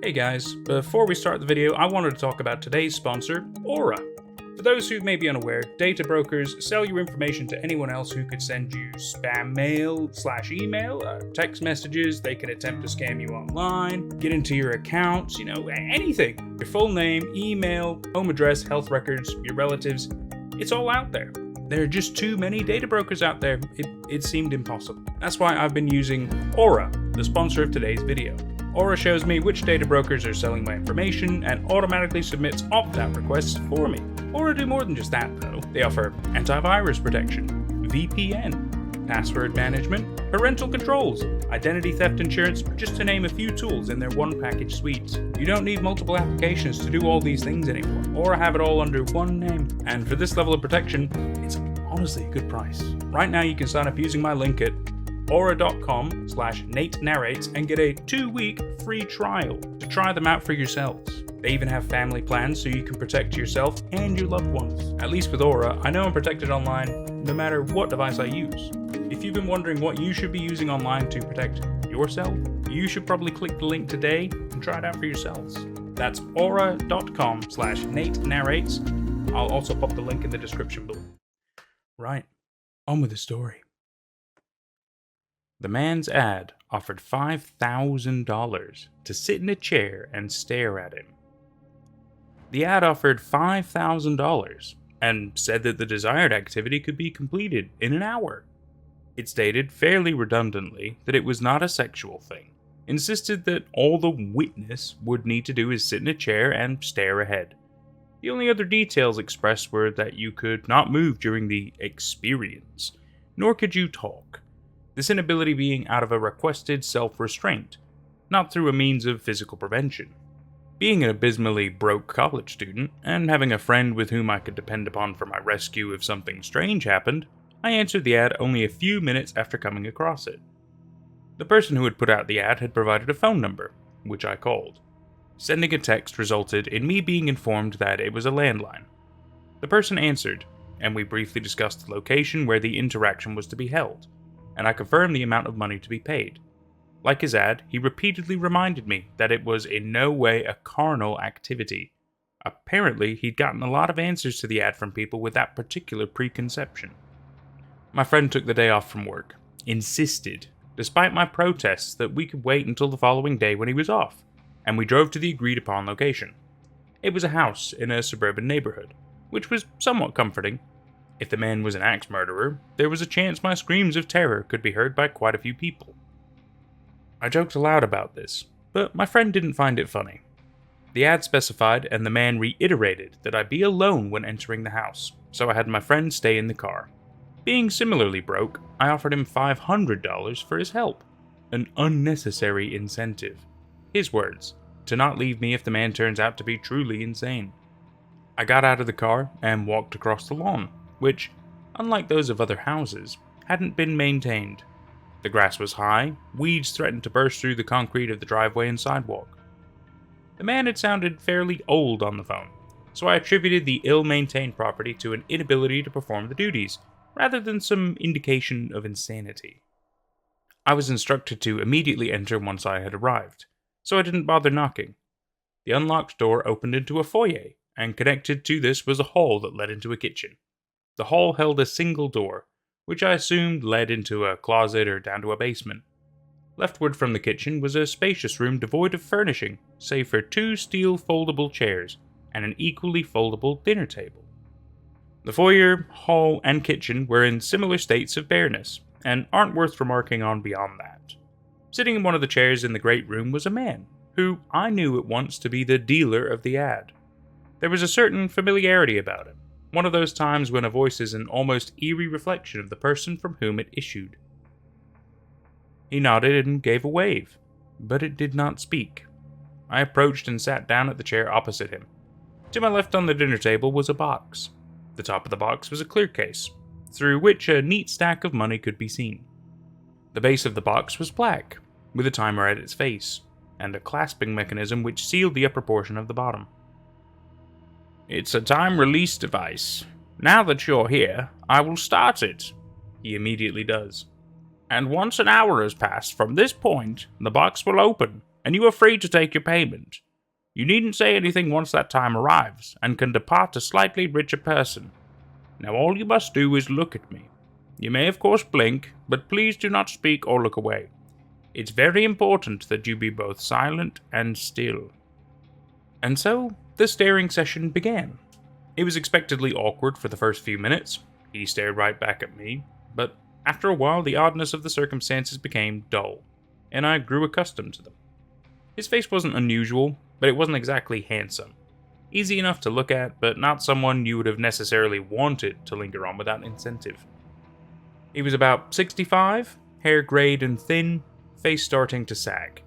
Hey guys, before we start the video, I wanted to talk about today's sponsor, Aura. For those who may be unaware, data brokers sell your information to anyone else who could send you spam mail / email, text messages. They can attempt to scam you online, get into your accounts, anything. Your full name, email, home address, health records, your relatives, it's all out there. There are just too many data brokers out there. It seemed impossible. That's why I've been using Aura, the sponsor of today's video. Aura shows me which data brokers are selling my information and automatically submits opt-out requests for me. Aura do more than just that though. They offer antivirus protection, VPN, password management, parental controls, identity theft insurance, just to name a few tools in their one package suite. You don't need multiple applications to do all these things anymore. Aura have it all under one name. And for this level of protection, it's honestly a good price. Right now you can sign up using my link at aura.com/NateNarrates and get a 2-week free trial to try them out for yourselves. They even have family plans so you can protect yourself and your loved ones. At least with Aura, I know I'm protected online no matter what device I use. If you've been wondering what you should be using online to protect yourself, you should probably click the link today and try it out for yourselves. That's aura.com/NateNarrates. I'll also pop the link in the description below. Right, on with the story. The man's ad offered $5,000 to sit in a chair and stare at him. The ad offered $5,000 and said that the desired activity could be completed in an hour. It stated fairly redundantly that it was not a sexual thing, insisted that all the witness would need to do is sit in a chair and stare ahead. The only other details expressed were that you could not move during the experience, nor could you talk. This inability being out of a requested self-restraint, not through a means of physical prevention. Being an abysmally broke college student, and having a friend with whom I could depend upon for my rescue if something strange happened, I answered the ad only a few minutes after coming across it. The person who had put out the ad had provided a phone number, which I called. Sending a text resulted in me being informed that it was a landline. The person answered, and we briefly discussed the location where the interaction was to be held, and I confirmed the amount of money to be paid. Like his ad, he repeatedly reminded me that it was in no way a carnal activity. Apparently, he'd gotten a lot of answers to the ad from people with that particular preconception. My friend took the day off from work, insisted, despite my protests, that we could wait until the following day when he was off, and we drove to the agreed upon location. It was a house in a suburban neighborhood, which was somewhat comforting. If the man was an axe murderer, there was a chance my screams of terror could be heard by quite a few people. I joked aloud about this, but my friend didn't find it funny. The ad specified, and the man reiterated, that I be alone when entering the house, so I had my friend stay in the car. Being similarly broke, I offered him $500 for his help, an unnecessary incentive. His words, to not leave me if the man turns out to be truly insane. I got out of the car and walked across the lawn, which, unlike those of other houses, hadn't been maintained. The grass was high, weeds threatened to burst through the concrete of the driveway and sidewalk. The man had sounded fairly old on the phone, so I attributed the ill-maintained property to an inability to perform the duties, rather than some indication of insanity. I was instructed to immediately enter once I had arrived, so I didn't bother knocking. The unlocked door opened into a foyer, and connected to this was a hall that led into a kitchen. The hall held a single door, which I assumed led into a closet or down to a basement. Leftward from the kitchen was a spacious room devoid of furnishing, save for 2 steel foldable chairs and an equally foldable dinner table. The foyer, hall, and kitchen were in similar states of bareness, and aren't worth remarking on beyond that. Sitting in one of the chairs in the great room was a man, who I knew at once to be the dealer of the ad. There was a certain familiarity about him. One of those times when a voice is an almost eerie reflection of the person from whom it issued. He nodded and gave a wave, but it did not speak. I approached and sat down at the chair opposite him. To my left on the dinner table was a box. The top of the box was a clear case, through which a neat stack of money could be seen. The base of the box was black, with a timer at its face, and a clasping mechanism which sealed the upper portion of the bottom. "It's a time-release device. Now that you're here, I will start it," he immediately does. "And once an hour has passed from this point, the box will open, and you are free to take your payment. You needn't say anything once that time arrives, and can depart a slightly richer person. Now all you must do is look at me. You may of course blink, but please do not speak or look away. It's very important that you be both silent and still." And so, the staring session began. It was expectedly awkward for the first few minutes. He stared right back at me, but after a while the oddness of the circumstances became dull, and I grew accustomed to them. His face wasn't unusual, but it wasn't exactly handsome. Easy enough to look at, but not someone you would have necessarily wanted to linger on without incentive. He was about 65, hair grayed and thin, face starting to sag,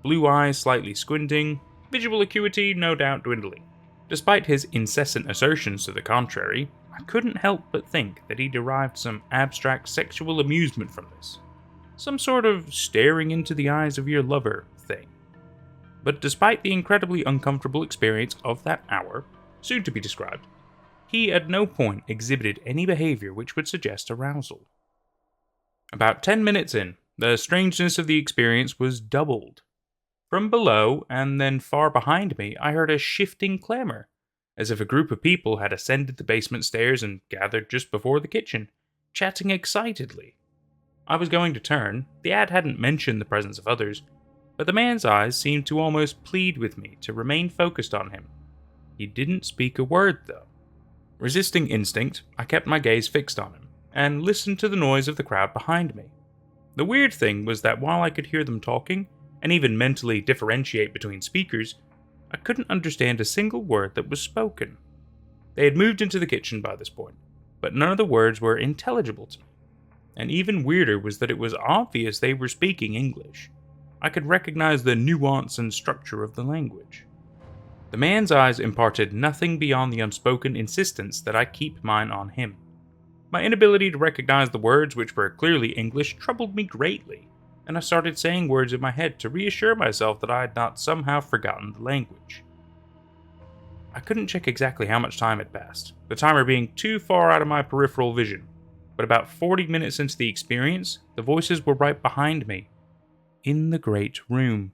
blue eyes slightly squinting, visual acuity no doubt dwindling. Despite his incessant assertions to the contrary, I couldn't help but think that he derived some abstract sexual amusement from this. Some sort of staring into the eyes of your lover thing. But despite the incredibly uncomfortable experience of that hour, soon to be described, he at no point exhibited any behavior which would suggest arousal. About 10 minutes in, the strangeness of the experience was doubled. From below, and then far behind me, I heard a shifting clamor, as if a group of people had ascended the basement stairs and gathered just before the kitchen, chatting excitedly. I was going to turn. The ad hadn't mentioned the presence of others, but the man's eyes seemed to almost plead with me to remain focused on him. He didn't speak a word, though. Resisting instinct, I kept my gaze fixed on him, and listened to the noise of the crowd behind me. The weird thing was that while I could hear them talking, and even mentally differentiate between speakers, I couldn't understand a single word that was spoken. They had moved into the kitchen by this point, but none of the words were intelligible to me. And even weirder was that it was obvious they were speaking English. I could recognize the nuance and structure of the language. The man's eyes imparted nothing beyond the unspoken insistence that I keep mine on him. My inability to recognize the words, which were clearly English, troubled me greatly, and I started saying words in my head to reassure myself that I had not somehow forgotten the language. I couldn't check exactly how much time had passed, the timer being too far out of my peripheral vision, but about 40 minutes into the experience, the voices were right behind me, in the great room.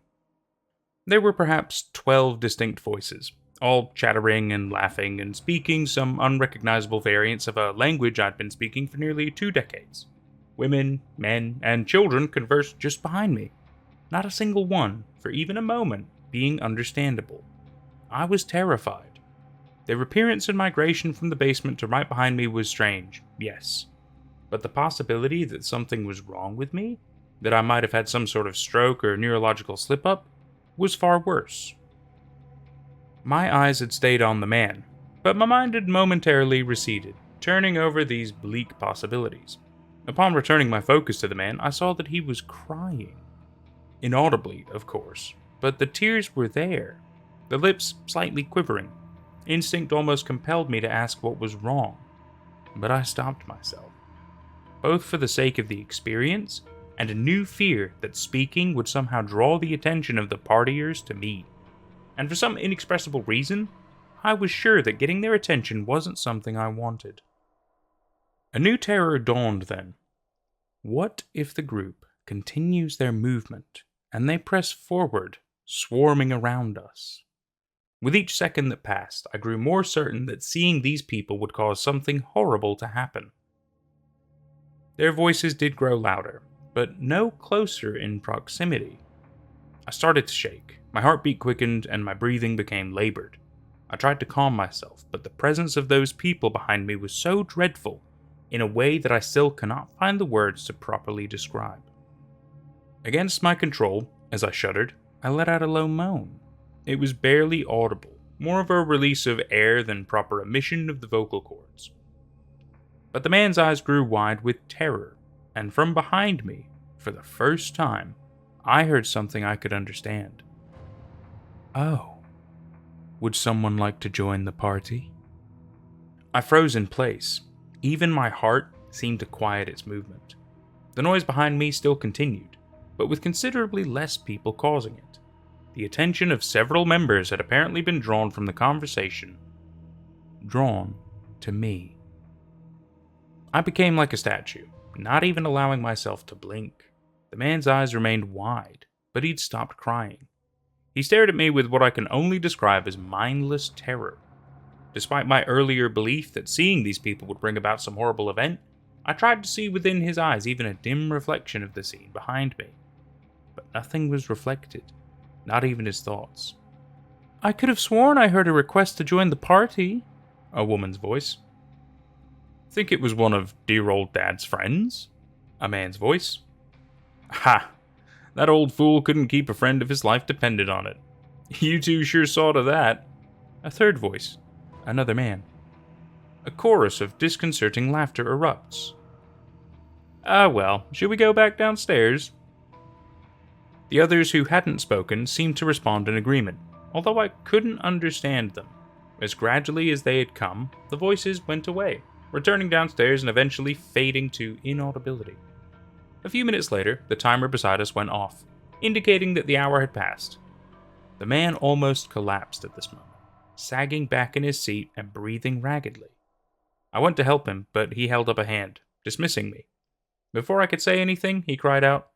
There were perhaps 12 distinct voices, all chattering and laughing and speaking some unrecognizable variants of a language I'd been speaking for nearly 2 decades. Women, men, and children conversed just behind me, not a single one, for even a moment, being understandable. I was terrified. Their appearance and migration from the basement to right behind me was strange, yes, but the possibility that something was wrong with me, that I might have had some sort of stroke or neurological slip-up, was far worse. My eyes had stayed on the man, but my mind had momentarily receded, turning over these bleak possibilities. Upon returning my focus to the man, I saw that he was crying. Inaudibly, of course, but the tears were there, the lips slightly quivering. Instinct almost compelled me to ask what was wrong, but I stopped myself, both for the sake of the experience and a new fear that speaking would somehow draw the attention of the partiers to me. And for some inexpressible reason, I was sure that getting their attention wasn't something I wanted. A new terror dawned then. What if the group continues their movement and they press forward, swarming around us? With each second that passed, I grew more certain that seeing these people would cause something horrible to happen. Their voices did grow louder, but no closer in proximity. I started to shake, my heartbeat quickened, and my breathing became labored. I tried to calm myself, but the presence of those people behind me was so dreadful, in a way that I still cannot find the words to properly describe. Against my control, as I shuddered, I let out a low moan. It was barely audible, more of a release of air than proper emission of the vocal cords. But the man's eyes grew wide with terror, and from behind me, for the first time, I heard something I could understand. "Oh, would someone like to join the party?" I froze in place. Even my heart seemed to quiet its movement. The noise behind me still continued, but with considerably less people causing it. The attention of several members had apparently been drawn from the conversation. Drawn to me. I became like a statue, not even allowing myself to blink. The man's eyes remained wide, but he'd stopped crying. He stared at me with what I can only describe as mindless terror. Despite my earlier belief that seeing these people would bring about some horrible event, I tried to see within his eyes even a dim reflection of the scene behind me. But nothing was reflected, not even his thoughts. "I could have sworn I heard a request to join the party," a woman's voice. "Think it was one of dear old Dad's friends?" a man's voice. "Ha! That old fool couldn't keep a friend if his life depended on it. You two sure saw to that," a third voice, another man. A chorus of disconcerting laughter erupts. "Ah well, should we go back downstairs?" The others who hadn't spoken seemed to respond in agreement, although I couldn't understand them. As gradually as they had come, the voices went away, returning downstairs and eventually fading to inaudibility. A few minutes later, the timer beside us went off, indicating that the hour had passed. The man almost collapsed at this moment, sagging back in his seat and breathing raggedly. I went to help him, but he held up a hand, dismissing me. Before I could say anything, he cried out,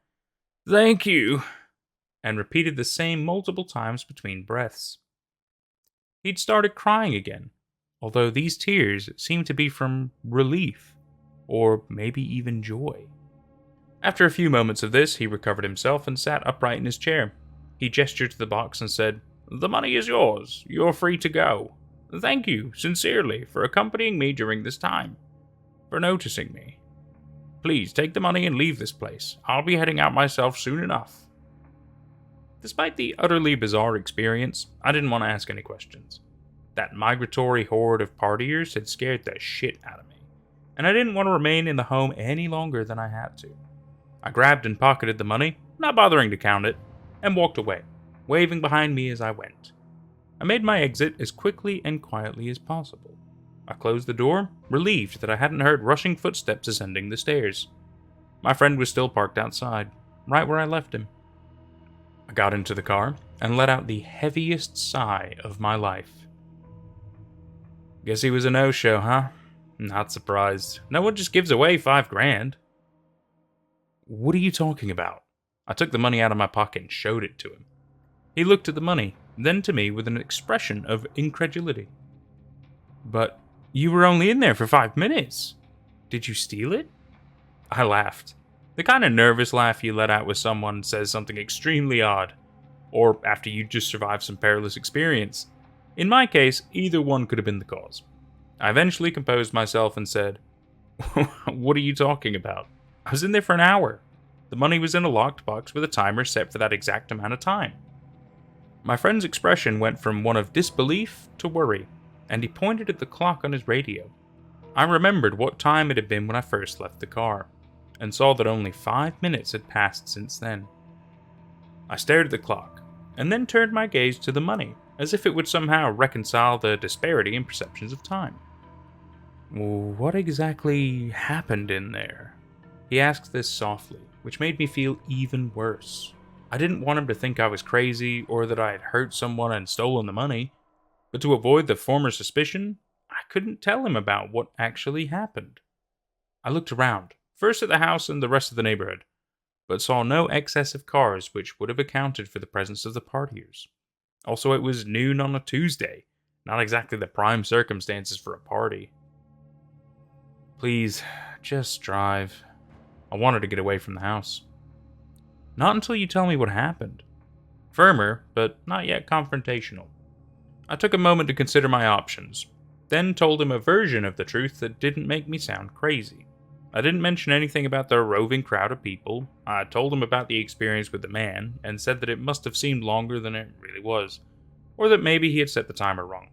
"Thank you," and repeated the same multiple times between breaths. He'd started crying again, although these tears seemed to be from relief, or maybe even joy. After a few moments of this, he recovered himself and sat upright in his chair. He gestured to the box and said, "The money is yours. You're free to go. Thank you, sincerely, for accompanying me during this time, for noticing me. Please take the money and leave this place. I'll be heading out myself soon enough." Despite the utterly bizarre experience, I didn't want to ask any questions. That migratory horde of partiers had scared the shit out of me, and I didn't want to remain in the home any longer than I had to. I grabbed and pocketed the money, not bothering to count it, and walked away, waving behind me as I went. I made my exit as quickly and quietly as possible. I closed the door, relieved that I hadn't heard rushing footsteps ascending the stairs. My friend was still parked outside, right where I left him. I got into the car and let out the heaviest sigh of my life. Guess he was a no-show, huh? Not surprised. No one just gives away $5,000. What are you talking about? I took the money out of my pocket and showed it to him. He looked at the money, then to me with an expression of incredulity. But you were only in there for 5 minutes. Did you steal it? I laughed. The kind of nervous laugh you let out when someone says something extremely odd, or after you just survived some perilous experience. In my case, either one could have been the cause. I eventually composed myself and said, "What are you talking about? I was in there for an hour. The money was in a locked box with a timer set for that exact amount of time." My friend's expression went from one of disbelief to worry, and he pointed at the clock on his radio. I remembered what time it had been when I first left the car, and saw that only 5 minutes had passed since then. I stared at the clock, and then turned my gaze to the money, as if it would somehow reconcile the disparity in perceptions of time. "What exactly happened in there?" He asked this softly, which made me feel even worse. I didn't want him to think I was crazy, or that I had hurt someone and stolen the money, but to avoid the former suspicion, I couldn't tell him about what actually happened. I looked around, first at the house and the rest of the neighborhood, but saw no excess of cars which would have accounted for the presence of the partiers. Also, it was noon on a Tuesday, not exactly the prime circumstances for a party. "Please, just drive." I wanted to get away from the house. "Not until you tell me what happened." Firmer, but not yet confrontational. I took a moment to consider my options, then told him a version of the truth that didn't make me sound crazy. I didn't mention anything about the roving crowd of people. I told him about the experience with the man, and said that it must have seemed longer than it really was, or that maybe he had set the timer wrong.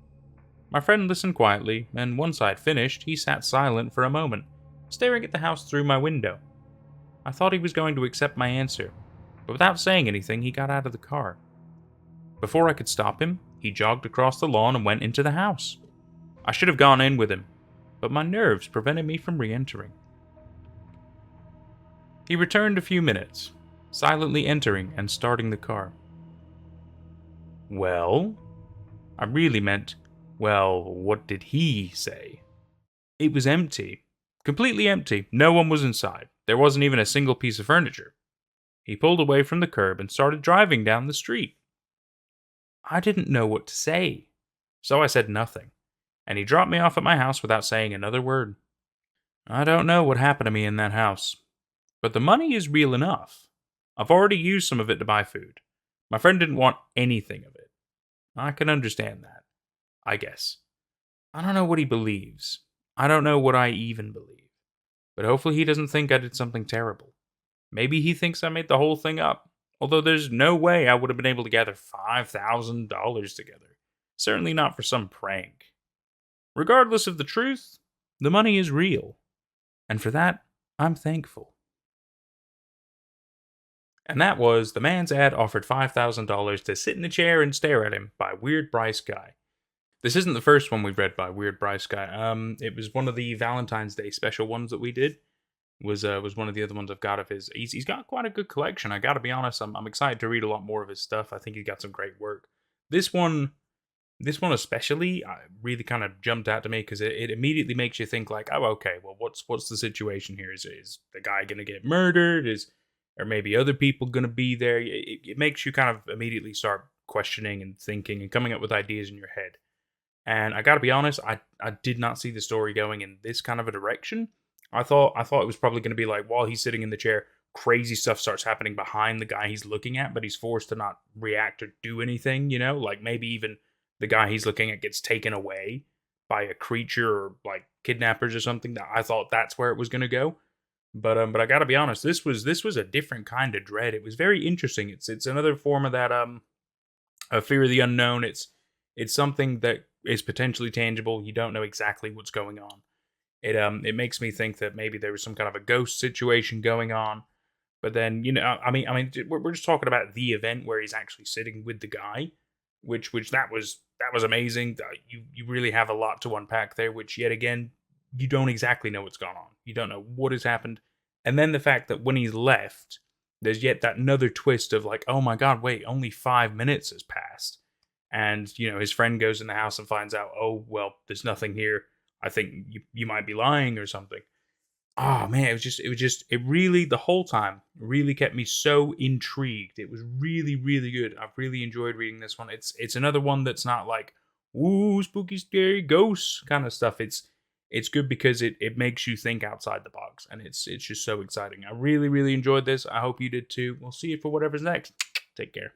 My friend listened quietly, and once I had finished, he sat silent for a moment, staring at the house through my window. I thought he was going to accept my answer, but without saying anything, he got out of the car. Before I could stop him, he jogged across the lawn and went into the house. I should have gone in with him, but my nerves prevented me from re-entering. He returned a few minutes, silently entering and starting the car. "Well?" I really meant, well, what did he say? It was empty. Completely empty. No one was inside. There wasn't even a single piece of furniture. He pulled away from the curb and started driving down the street. I didn't know what to say. So I said nothing, and he dropped me off at my house without saying another word. I don't know what happened to me in that house, but the money is real enough. I've already used some of it to buy food. My friend didn't want anything of it. I can understand that, I guess. I don't know what he believes. I don't know what I even believe. But hopefully he doesn't think I did something terrible. Maybe he thinks I made the whole thing up. Although there's no way I would have been able to gather $5,000 together. Certainly not for some prank. Regardless of the truth, the money is real. And for that, I'm thankful. And that was The Man's Ad Offered $5,000 to Sit in a Chair and Stare at Him by WeirdBryceGuy. This isn't the first one we've read by WeirdBryceGuy. It was one of the Valentine's Day special ones that we did. Was one of the other ones I've got of his. He's got quite a good collection. I got to be honest. I'm excited to read a lot more of his stuff. I think he's got some great work. This one especially, really kind of jumped out to me because it immediately makes you think like, oh, okay, well, what's the situation here? Is the guy gonna get murdered? Or maybe other people gonna be there? It makes you kind of immediately start questioning and thinking and coming up with ideas in your head. And I got to be honest, I did not see the story going in this kind of a direction. I thought it was probably going to be like while he's sitting in the chair, crazy stuff starts happening behind the guy he's looking at, but he's forced to not react or do anything, like maybe even the guy he's looking at gets taken away by a creature or like kidnappers or something. That I thought that's where it was going to go. But I got to be honest, this was a different kind of dread. It was very interesting. It's another form of that a fear of the unknown. It's something that is potentially tangible. You don't know exactly what's going on. It makes me think that maybe there was some kind of a ghost situation going on. But then we're just talking about the event where he's actually sitting with the guy, which that was amazing. You really have a lot to unpack there. Which yet again, you don't exactly know what's gone on. You don't know what has happened, and then the fact that when he's left, there's yet that another twist of like, oh my god, wait, only 5 minutes has passed. And, his friend goes in the house and finds out, oh, well, there's nothing here. I think you might be lying or something. Oh, man, it really, the whole time, really kept me so intrigued. It was really, really good. I've really enjoyed reading this one. It's another one that's not like, ooh, spooky, scary ghosts kind of stuff. It's good because it makes you think outside the box. And it's just so exciting. I really, really enjoyed this. I hope you did too. We'll see you for whatever's next. Take care.